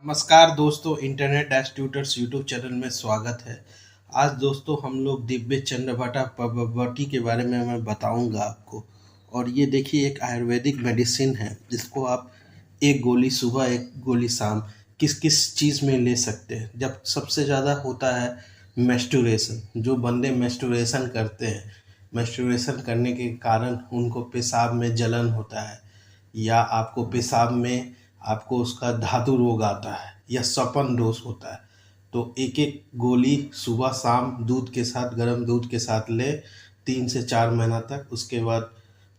नमस्कार दोस्तों, internet dash tutors YouTube channel में स्वागत है। आज दोस्तों हम लोग दिव्य चंद्रभट्टा प्रॉपर्टी के बारे में मैं बताऊंगा आपको। और ये देखिए, एक आयुर्वेदिक मेडिसिन है जिसको आप एक गोली सुबह एक गोली शाम किस किस चीज़ में ले सकते हैं। जब सबसे ज़्यादा होता है मेस्टुरेशन, जो बंदे मेस्टुरेशन करते हैं, मेस्टुरेशन करने के कारण उनको पेशाब में जलन होता है, या आपको पेशाब में आपको उसका धातु रोग आता है या स्वपन दोष होता है, तो एक एक गोली सुबह शाम दूध के साथ, गर्म दूध के साथ ले 3 से 4 महीना तक। उसके बाद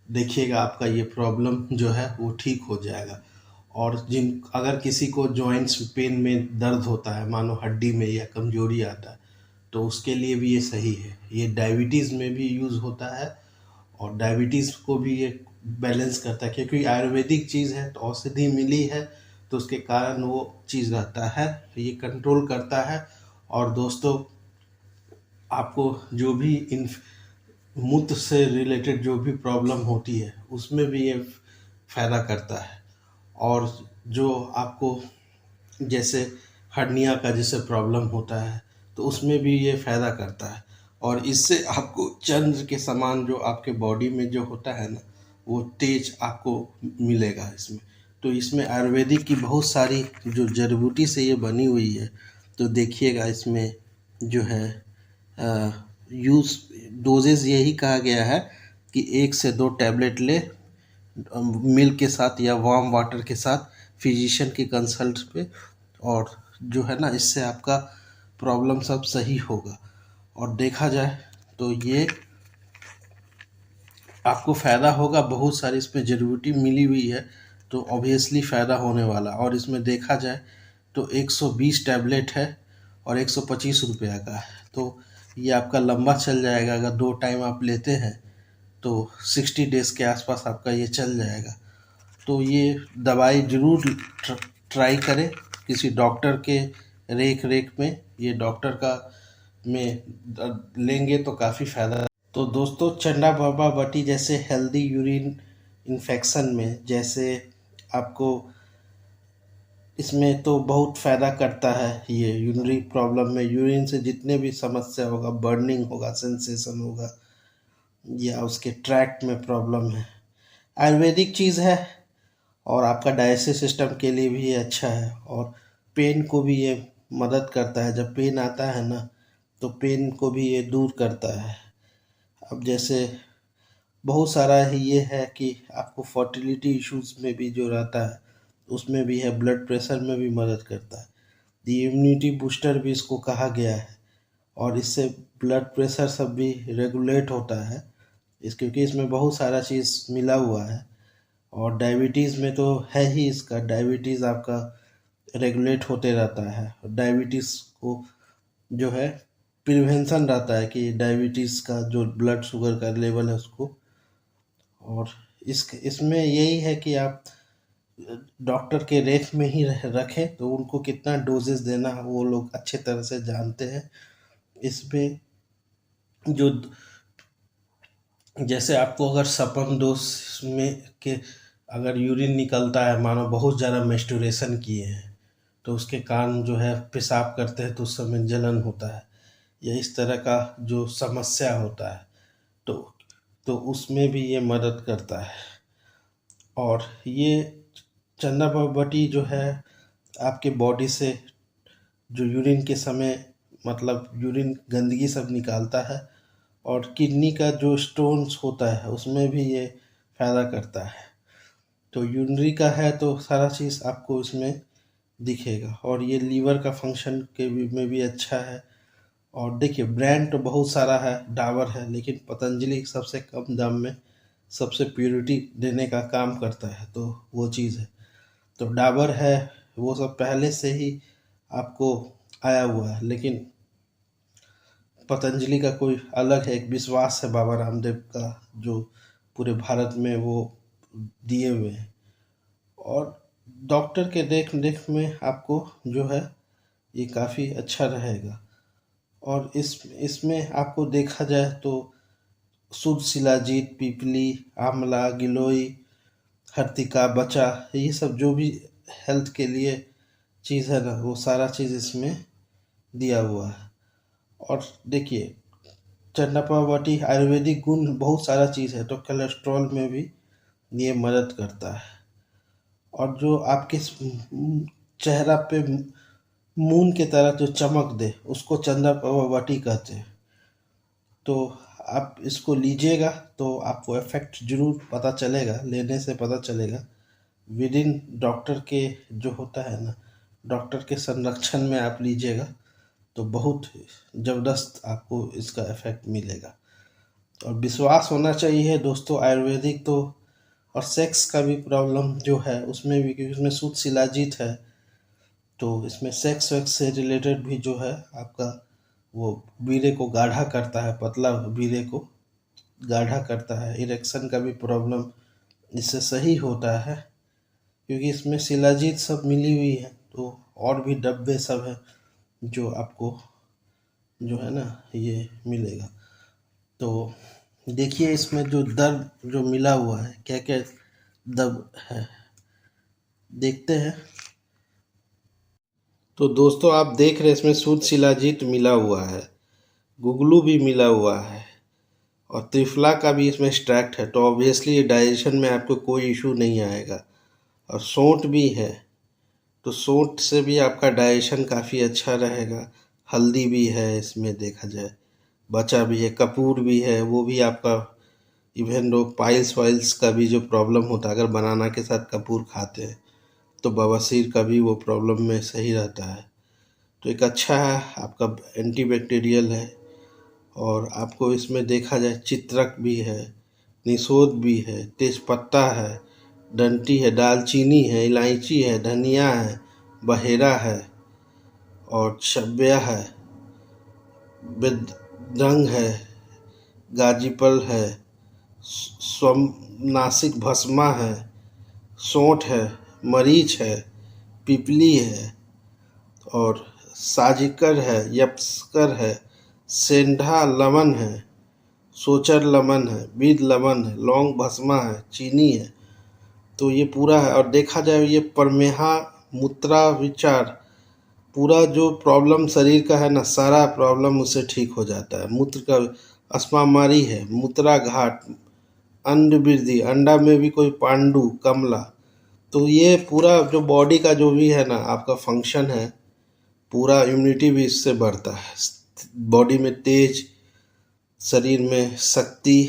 देखिएगा आपका ये प्रॉब्लम जो है वो ठीक हो जाएगा। और अगर किसी को जॉइंट्स पेन में दर्द होता है, मानो हड्डी में या कमजोरी आता है, तो उसके लिए भी ये सही है। ये डायबिटीज़ में भी यूज़ होता है और डायबिटीज़ को भी ये बैलेंस करता है, क्योंकि आयुर्वेदिक चीज़ है तो औषधि मिली है, तो उसके कारण वो चीज़ रहता है, ये कंट्रोल करता है। और दोस्तों, आपको जो भी इन मूत्र से रिलेटेड जो भी प्रॉब्लम होती है उसमें भी ये फ़ायदा करता है। और जो आपको जैसे हर्निया का जैसे प्रॉब्लम होता है तो उसमें भी ये फ़ायदा करता है। और इससे आपको चंद्र के समान जो आपके बॉडी में जो होता है ना, वो तेज आपको मिलेगा इसमें। तो इसमें आयुर्वेदिक की बहुत सारी जो जड़ी बूटी से ये बनी हुई है, तो देखिएगा इसमें जो है यूज़ डोजेज़ यही कहा गया है कि 1 से 2 टैबलेट ले, मिल्क के साथ या वार्म वाटर के साथ, फिजिशियन की कंसल्ट पे। और जो है ना, इससे आपका प्रॉब्लम सब सही होगा। और देखा जाए तो ये आपको फ़ायदा होगा। बहुत सारी इसमें जड़ी बूटी मिली हुई है, तो ऑब्वियसली फ़ायदा होने वाला। और इसमें देखा जाए तो 120 टैबलेट है और 125 रुपया का है, तो ये आपका लंबा चल जाएगा। अगर 2 टाइम आप लेते हैं तो 60 डेज़ के आसपास आपका ये चल जाएगा। तो ये दवाई ज़रूर ट्राई करें किसी डॉक्टर के रेख रेख में। ये डॉक्टर का में लेंगे तो काफ़ी फ़ायदा। तो दोस्तों, चंदा बाबा बटी जैसे हेल्दी यूरिन इन्फेक्शन में, जैसे आपको इसमें तो बहुत फ़ायदा करता है। ये यूरिनरी प्रॉब्लम में, यूरिन से जितने भी समस्या होगा, बर्निंग होगा, सेंसेशन होगा, या उसके ट्रैक्ट में प्रॉब्लम है, आयुर्वेदिक चीज़ है। और आपका डाइजेस्टिव सिस्टम के लिए भी ये अच्छा है। और पेन को भी ये मदद करता है। जब पेन आता है ना, तो पेन को भी ये दूर करता है। अब जैसे बहुत सारा ही ये है कि आपको फर्टिलिटी इश्यूज में भी जो रहता है उसमें भी है, ब्लड प्रेशर में भी मदद करता है। दी इम्यूनिटी बूस्टर भी इसको कहा गया है। और इससे ब्लड प्रेशर सब भी रेगुलेट होता है, क्योंकि इसमें बहुत सारा चीज़ मिला हुआ है। और डायबिटीज़ में तो है ही, इसका डायबिटीज़ आपका रेगुलेट होते रहता है। डायबिटीज़ को जो है प्रिवेंशन रहता है कि डायबिटीज़ का जो ब्लड शुगर का लेवल है उसको। और इसमें यही है कि आप डॉक्टर के रेख में ही रखें, तो उनको कितना डोजेस देना है वो लोग अच्छे तरह से जानते हैं। इसमें जो जैसे आपको अगर सपन दोष में के अगर यूरिन निकलता है, मानो बहुत ज़्यादा मेस्टुरेशन किए हैं, तो उसके कारण जो है पेशाब करते हैं तो उस समय जलन होता है, या इस तरह का जो समस्या होता है, तो उसमें भी ये मदद करता है। और ये चंदा बटी जो है आपके बॉडी से जो यूरिन के समय, मतलब यूरिन गंदगी सब निकालता है। और किडनी का जो स्टोन्स होता है उसमें भी ये फ़ायदा करता है। तो यूरिनरी का है तो सारा चीज़ आपको इसमें दिखेगा। और ये लीवर का फंक्शन के भी में भी अच्छा है। और देखिए, ब्रांड तो बहुत सारा है, डाबर है, लेकिन पतंजलि सबसे कम दाम में सबसे प्योरिटी देने का काम करता है, तो वो चीज़ है। तो डाबर है, वो सब पहले से ही आपको आया हुआ है, लेकिन पतंजलि का कोई अलग है, एक विश्वास है बाबा रामदेव का, जो पूरे भारत में वो दिए हुए हैं। और डॉक्टर के देख रेख में आपको जो है ये काफ़ी अच्छा रहेगा। और इसमें आपको देखा जाए तो शुद्ध शिलाजीत, पीपली, आंवला, गिलोय, हरतिका, बचा, ये सब जो भी हेल्थ के लिए चीज़ है ना, वो सारा चीज़ इसमें दिया हुआ है। और देखिए, चंदा पावबाटी आयुर्वेदिक गुण बहुत सारा चीज़ है, तो कोलेस्ट्रॉल में भी ये मदद करता है। और जो आपके चेहरा पे मून की तरह जो चमक दे, उसको चंदा पावबाटी कहते हैं। तो आप इसको लीजिएगा तो आपको इफेक्ट जरूर पता चलेगा, लेने से पता चलेगा। विद इन डॉक्टर के जो होता है ना, डॉक्टर के संरक्षण में आप लीजिएगा तो बहुत ज़बरदस्त आपको इसका इफेक्ट मिलेगा। और विश्वास होना चाहिए दोस्तों, आयुर्वेदिक तो। और सेक्स का भी प्रॉब्लम जो है उसमें भी, क्योंकि उसमें शुद्ध शिलाजीत है, तो इसमें सेक्स वैक्स से रिलेटेड भी जो है आपका वो वीर्य को गाढ़ा करता है, पतला वीर्य को गाढ़ा करता है। इरेक्शन का भी प्रॉब्लम इससे सही होता है, क्योंकि इसमें शिलाजीत सब मिली हुई है। तो और भी डब्बे सब है जो आपको जो है ना ये मिलेगा। तो देखिए इसमें जो दर्द जो मिला हुआ है, क्या क्या दर्द है, देखते हैं। तो दोस्तों आप देख रहे हैं इसमें शुद्ध शिलाजीत मिला हुआ है, गुगलू भी मिला हुआ है, और त्रिफला का भी इसमें एक्सट्रैक्ट है। तो ऑब्वियसली डाइजेशन में आपको कोई इशू नहीं आएगा। और सौंठ भी है, तो सौंठ से भी आपका डाइजेशन काफ़ी अच्छा रहेगा। हल्दी भी है इसमें, देखा जाए बचा भी है, कपूर भी है, वो भी आपका इवन दो पाइल्स वाइल्स का भी जो प्रॉब्लम होता है, अगर बनाना के साथ कपूर खाते हैं तो बवासीर का भी वो प्रॉब्लम में सही रहता है। तो एक अच्छा है आपका, एंटीबैक्टीरियल है। और आपको इसमें देखा जाए चित्रक भी है, निषोध भी है, तेजपत्ता है, डंटी है, दालचीनी है, इलायची है, धनिया है, बहेरा है, और छब्या है, बेदरंग है, गाजीपल है, स्वनासिक भस्मा है, सौंठ है, मरीच है, पिपली है, और साजिकर है, यप्सकर है, सेंधा लमन है, सोचर लमन है, बीद लमन है, लौंग भस्मा है, चीनी है। तो ये पूरा है। और देखा जाए ये प्रमेहा मूत्रा विचार, पूरा जो प्रॉब्लम शरीर का है ना, सारा प्रॉब्लम उससे ठीक हो जाता है। मूत्र का अस्मामारी है, मूत्रा घाट, अंड वृद्धि, अंडा में भी कोई पांडु कमला, तो ये पूरा जो बॉडी का जो भी है ना आपका फंक्शन है, पूरा इम्यूनिटी भी इससे बढ़ता है। बॉडी में तेज, शरीर में शक्ति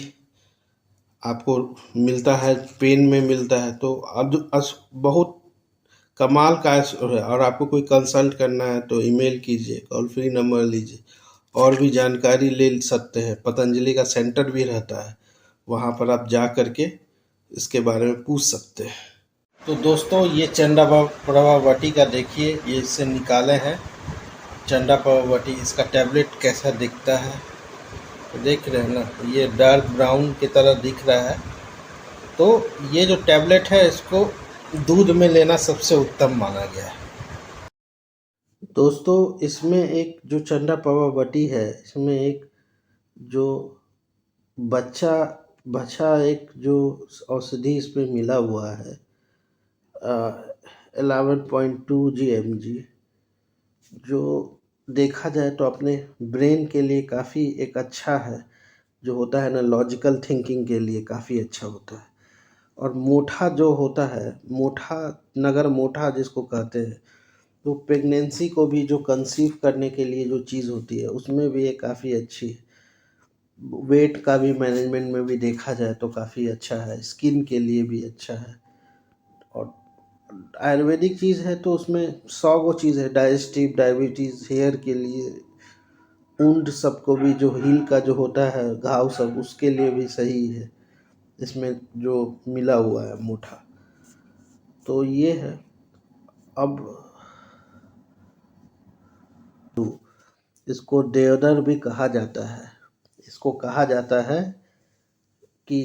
आपको मिलता है, पेन में मिलता है। तो अब बहुत कमाल का है। और आपको कोई कंसल्ट करना है तो ईमेल कीजिए, टोल फ्री नंबर लीजिए, और भी जानकारी ले सकते हैं। पतंजलि का सेंटर भी रहता है, वहाँ पर आप जा करके इसके बारे में पूछ सकते हैं। तो दोस्तों ये चंदा पावबाटी का देखिए, ये इससे निकाले हैं चंदा पावबाटी। इसका टैबलेट कैसा दिखता है तो देख रहे हैं ना, ये डार्क ब्राउन की तरह दिख रहा है। तो ये जो टैबलेट है इसको दूध में लेना सबसे उत्तम माना गया है। दोस्तों इसमें एक जो चंदा पावबाटी है, इसमें एक जो बच्चा बचा एक जो औषधि इसमें मिला हुआ है 11.2 GmG, जो देखा जाए तो अपने ब्रेन के लिए काफ़ी एक अच्छा है। जो होता है ना लॉजिकल थिंकिंग के लिए काफ़ी अच्छा होता है। और मोठा जो होता है, मोठा नगर मोठा जिसको कहते हैं, तो प्रेगनेंसी को भी जो कंसीव करने के लिए जो चीज़ होती है उसमें भी ये काफ़ी अच्छी है। वेट का भी मैनेजमेंट में भी देखा जाए तो काफ़ी अच्छा है, स्किन के लिए भी अच्छा है। और आयुर्वेदिक चीज़ है तो उसमें 100 चीज़ है, डाइजेस्टिव, डायबिटीज़, हेयर के लिए, ऊंड सबको भी जो हील का जो होता है घाव सब, उसके लिए भी सही है इसमें जो मिला हुआ है मोठा। तो ये है। अब इसको देवदार भी कहा जाता है। इसको कहा जाता है कि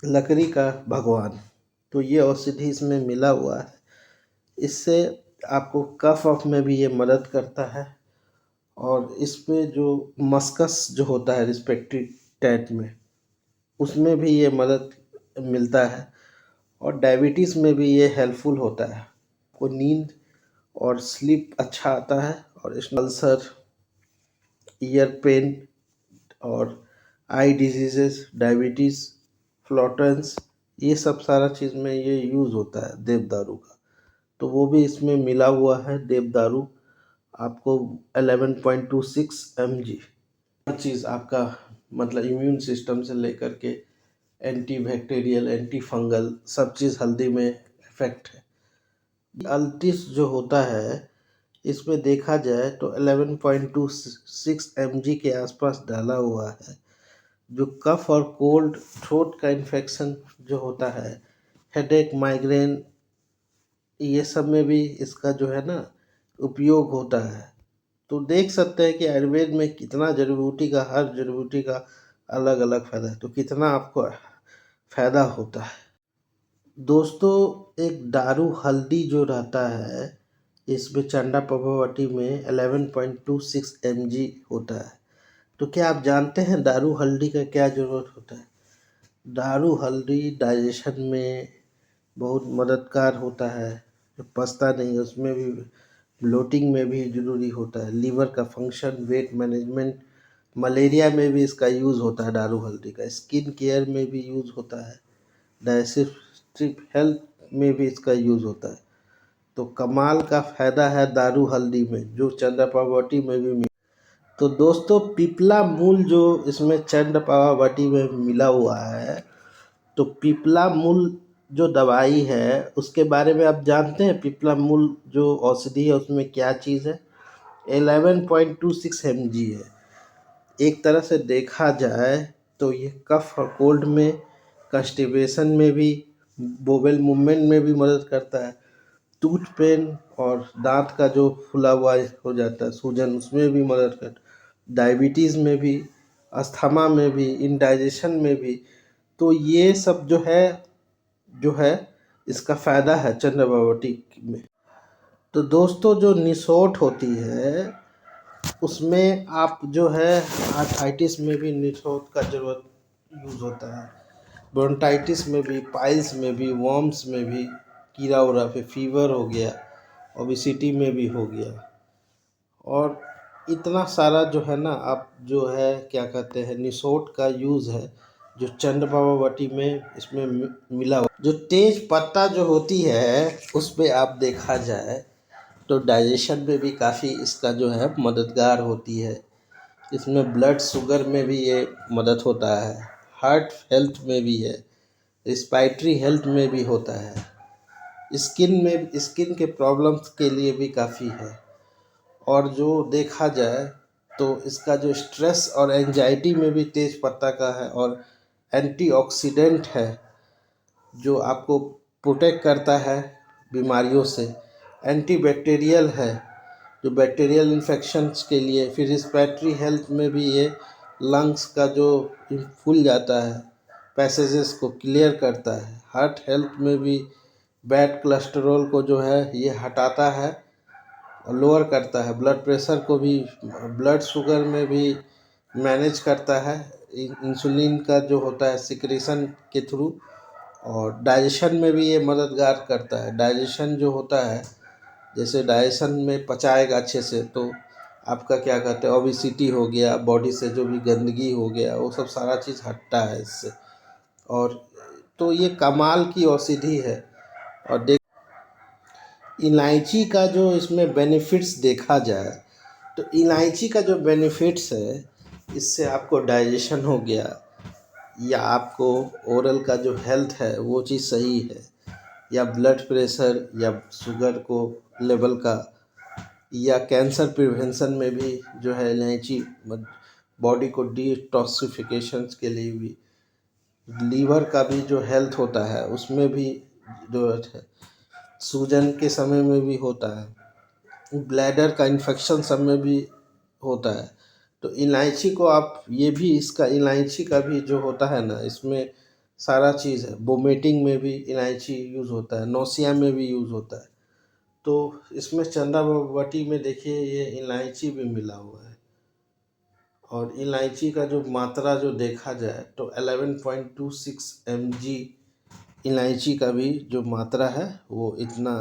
लकड़ी का भगवान। तो ये औषधि इसमें मिला हुआ है, इससे आपको कफ अफ में भी ये मदद करता है। और इसमें जो मस्कस जो होता है रिस्पेक्टिव टैट में, उसमें भी ये मदद मिलता है। और डायबिटीज़ में भी ये हेल्पफुल होता है। को नींद और स्लीप अच्छा आता है, और अल्सर, ईयर पेन और आई डिजीजेस, डायबिटीज़, फ्लोटेंस, ये सब सारा चीज़ में ये यूज़ होता है देवदारू का। तो वो भी इसमें मिला हुआ है देवदारू, आपको 11.26 mg। हर चीज़ आपका मतलब इम्यून सिस्टम से लेकर के एंटी बैक्टीरियल, एंटी फंगल, सब चीज़ हल्दी में इफेक्ट है। अल्टिस जो होता है, इसमें देखा जाए तो 11.26 mg के आसपास डाला हुआ है। जो कफ और कोल्ड, थ्रोट का इन्फेक्शन जो होता है, हेडेक, माइग्रेन, ये सब में भी इसका जो है ना उपयोग होता है। तो देख सकते हैं कि आयुर्वेद में कितना जड़ी बूटी का, हर जड़ी बूटी का अलग अलग फायदा है, तो कितना आपको फायदा होता है। दोस्तों, एक दारू हल्दी जो रहता है, इसमें चंडा प्रभावती में 11.26 mg होता है। तो क्या आप जानते हैं दारू हल्दी का क्या ज़रूरत होता है? दारू हल्दी डाइजेशन में बहुत मददगार होता है, जो पचता नहीं उसमें भी, ब्लोटिंग में भी ज़रूरी होता है, लीवर का फंक्शन, वेट मैनेजमेंट, मलेरिया में भी इसका यूज़ होता है दारू हल्दी का, स्किन केयर में भी यूज़ होता है, डाइजेस्टिव हेल्थ में भी इसका यूज़ होता है। तो कमाल का फ़ायदा है दारू हल्दी में, जो चंद्रपावटी में भी मिला। तो दोस्तों, पिपला मूल जो इसमें चंद्रपावटी में मिला हुआ है, तो पिपला मूल जो दवाई है उसके बारे में आप जानते हैं? पिपला मूल जो औषधि है उसमें क्या चीज़ है? 11.26 mg है। एक तरह से देखा जाए तो ये कफ और कोल्ड में, कंस्टिपेशन में भी, बोवेल मूवमेंट में भी मदद करता है, टूथ पेन और दांत का जो फुला हुआ हो जाता है सूजन, उसमें भी मदद करता है, डायबिटीज़ में भी, अस्थमा में भी, इंडाइजेशन में भी। तो ये सब जो है इसका फ़ायदा है चंद्रबावटी में। तो दोस्तों, जो निसोट होती है उसमें आप जो है आर्थराइटिस में भी निसोट का ज़रूरत यूज़ होता है, ब्रोंटाइटिस में भी, पाइल्स में भी, वॉर्म्स में भी, कीड़ा उड़ा पे, फीवर हो गया, ओबेसिटी में भी हो गया, और इतना सारा जो है ना, आप जो है क्या कहते हैं, निसोट का यूज़ है जो चंद्रपावती में इसमें मिला हुआ। जो तेज पत्ता जो होती है उसमें आप देखा जाए तो डाइजेशन में भी काफ़ी इसका जो है मददगार होती है। इसमें ब्लड शुगर में भी ये मदद होता है, हार्ट हेल्थ में भी है, रिस्पायरेटरी हेल्थ में भी होता है, स्किन के प्रॉब्लम्स के लिए भी काफ़ी है। और जो देखा जाए तो इसका जो स्ट्रेस और एंजाइटी में भी तेज पत्ता का है, और एंटीऑक्सीडेंट है जो आपको प्रोटेक्ट करता है बीमारियों से, एंटीबैक्टीरियल है जो बैक्टीरियल इन्फेक्शंस के लिए, फिर रिस्पिरेटरी हेल्थ में भी ये लंग्स का जो फूल जाता है पैसेजेस को क्लियर करता है, हार्ट हेल्थ में भी बैड कोलेस्ट्रॉल को जो है ये हटाता है और लोअर करता है, ब्लड प्रेशर को भी, ब्लड शुगर में भी मैनेज करता है, इंसुलिन का जो होता है सिक्रेशन के थ्रू, और डाइजेशन में भी ये मददगार करता है। डाइजेशन जो होता है, जैसे डाइजेशन में पचाएगा अच्छे से तो आपका क्या कहते हैं, ओबेसिटी हो गया, बॉडी से जो भी गंदगी हो गया वो सब सारा चीज़ हटता है इससे। और तो ये कमाल की औषधि है। और देख, इलायची का जो इसमें बेनिफिट्स देखा जाए तो इलायची का जो बेनिफिट्स है, इससे आपको डाइजेशन हो गया, या आपको ओरल का जो हेल्थ है वो चीज़ सही है, या ब्लड प्रेशर या शुगर को लेवल का, या कैंसर प्रिवेंशन में भी जो है इलायची बॉडी को डिटॉक्सिफिकेशन के लिए भी, लीवर का भी जो हेल्थ होता है उसमें भी जो है, सूजन के समय में भी होता है, ब्लैडर का इन्फेक्शन सब में भी होता है। तो इलायची को आप ये भी, इसका इलायची का भी जो होता है ना, इसमें सारा चीज़ है, वोमिटिंग में भी इलायची यूज़ होता है, नौसिया में भी यूज़ होता है। तो इसमें चंद्रावटी में देखिए ये इलायची भी मिला हुआ है। और इलायची का जो मात्रा जो देखा जाए तो 11.26 mg इलायची का भी जो मात्रा है वो इतना